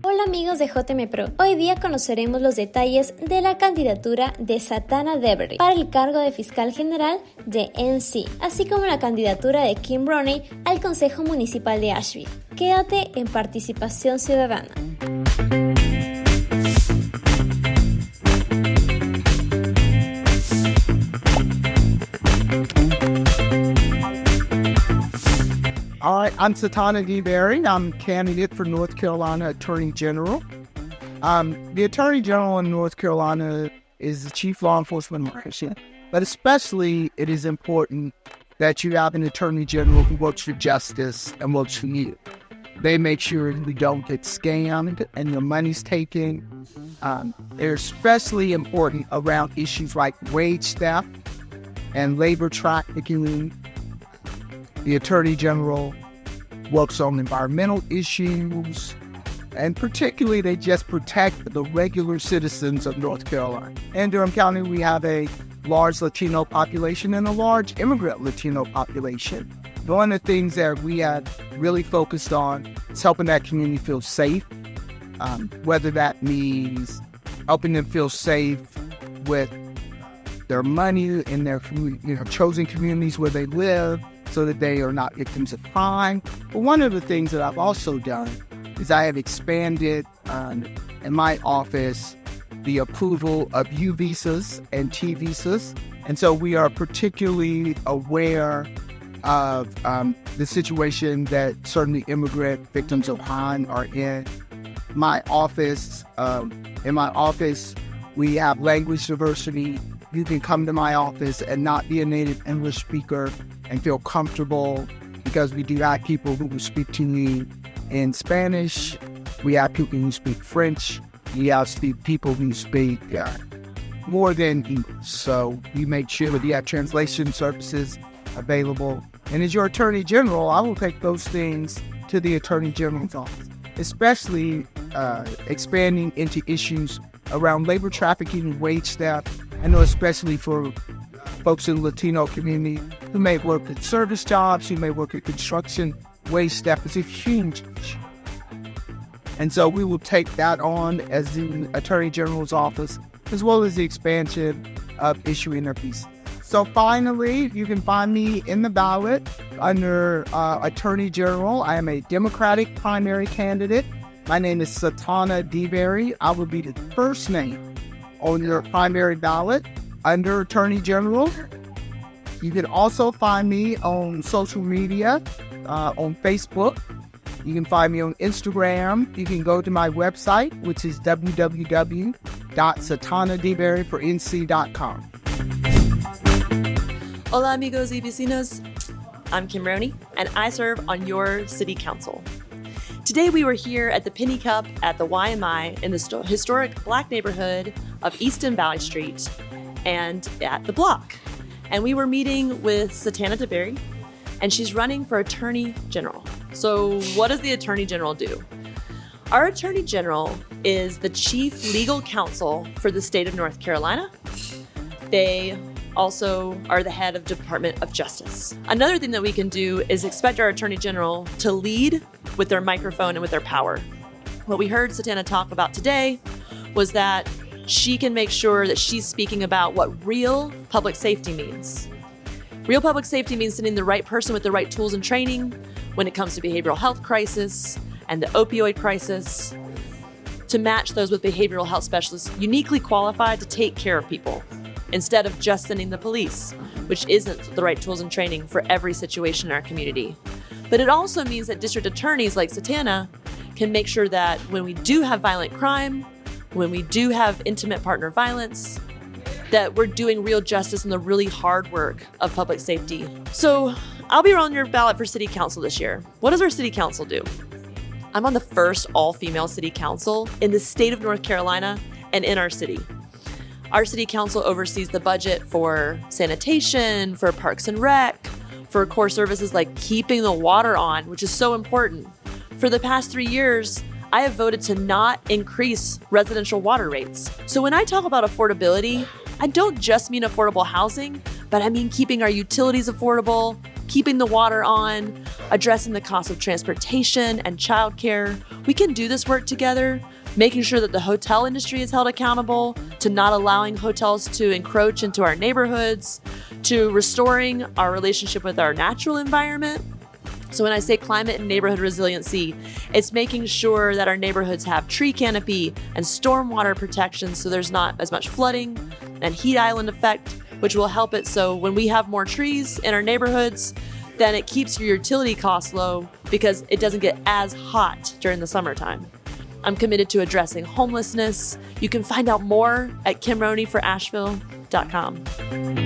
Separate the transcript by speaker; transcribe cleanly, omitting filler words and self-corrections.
Speaker 1: Hola amigos de JMPro, hoy día conoceremos los detalles de la candidatura de Satana Deberry para el cargo de fiscal general de NC, así como la candidatura de Roney al Consejo Municipal de Asheville. Quédate en Participación Ciudadana.
Speaker 2: All right, I'm Satana Deberry. I'm candidate for North Carolina Attorney General. The Attorney General in North Carolina is the chief law enforcement officer, but especially it is important that you have an Attorney General who works for justice and works for you. They make sure we don't get scammed and your money's taken. They're especially important around issues like wage theft and labor trafficking. The Attorney General works on environmental issues, and particularly they just protect the regular citizens of North Carolina. In Durham County, we have a large Latino population and a large immigrant Latino population. One of the things that we have really focused on is helping that community feel safe, whether that means helping them feel safe with their money in their chosen communities where they live, so that they are not victims of crime. But one of the things that I've also done is I have expanded in my office the approval of U visas and T visas. And so we are particularly aware of the situation that certainly immigrant victims of crime are in. My office, in my office, we have language diversity. You can come to my office and not be a native English speaker and feel comfortable, because we do have people who will speak to me in Spanish. We have people who speak French. We have people who speak more than English. So we make sure that you have translation services available. And as your Attorney General, I will take those things to the Attorney General's office, especially expanding into issues around labor trafficking and wage theft. I know especially for folks in the Latino community who may work at service jobs, who may work at construction, wage theft is a huge issue. And so we will take that on as the Attorney General's office, as well as the expansion of issuing their visas. So finally, you can find me in the ballot under Attorney General. I am a Democratic primary candidate. My name is Satana Deberry. I will be the first name on your primary ballot under Attorney General. You can also find me on social media, on Facebook. You can find me on Instagram. You can go to my website, which is www.satanadeberryfornc.com.
Speaker 3: Hola amigos y vecinos. I'm Roney, and I serve on your city council. Today we were here at the Penny Cup at the YMI in the historic Black neighborhood of Easton Valley Street and at the block. And we were meeting with Satana Deberry, and she's running for Attorney General. So what does the Attorney General do? Our Attorney General is the chief legal counsel for the state of North Carolina. They also are the head of Department of Justice. Another thing that we can do is expect our Attorney General to lead with their microphone and with their power. What we heard Satana talk about today was that she can make sure that she's speaking about what real public safety means. Real public safety means sending the right person with the right tools and training when it comes to behavioral health crisis and the opioid crisis, to match those with behavioral health specialists uniquely qualified to take care of people, instead of just sending the police, which isn't the right tools and training for every situation in our community. But it also means that district attorneys like Satana can make sure that when we do have violent crime, when we do have intimate partner violence, that we're doing real justice in the really hard work of public safety. So I'll be on your ballot for city council this year. What does our city council do? I'm on the first all-female city council in the state of North Carolina and in our city. Our city council oversees the budget for sanitation, for parks and rec, for core services like keeping the water on, which is so important. For the past 3 years, I have voted to not increase residential water rates. So when I talk about affordability, I don't just mean affordable housing, but I mean keeping our utilities affordable, keeping the water on, addressing the cost of transportation and childcare. We can do this work together, making sure that the hotel industry is held accountable, to not allowing hotels to encroach into our neighborhoods, to restoring our relationship with our natural environment. So when I say climate and neighborhood resiliency, it's making sure that our neighborhoods have tree canopy and stormwater protection so there's not as much flooding and heat island effect, which will help it so when we have more trees in our neighborhoods, then it keeps your utility costs low because it doesn't get as hot during the summertime. I'm committed to addressing homelessness. You can find out more at kimroneyforasheville.com.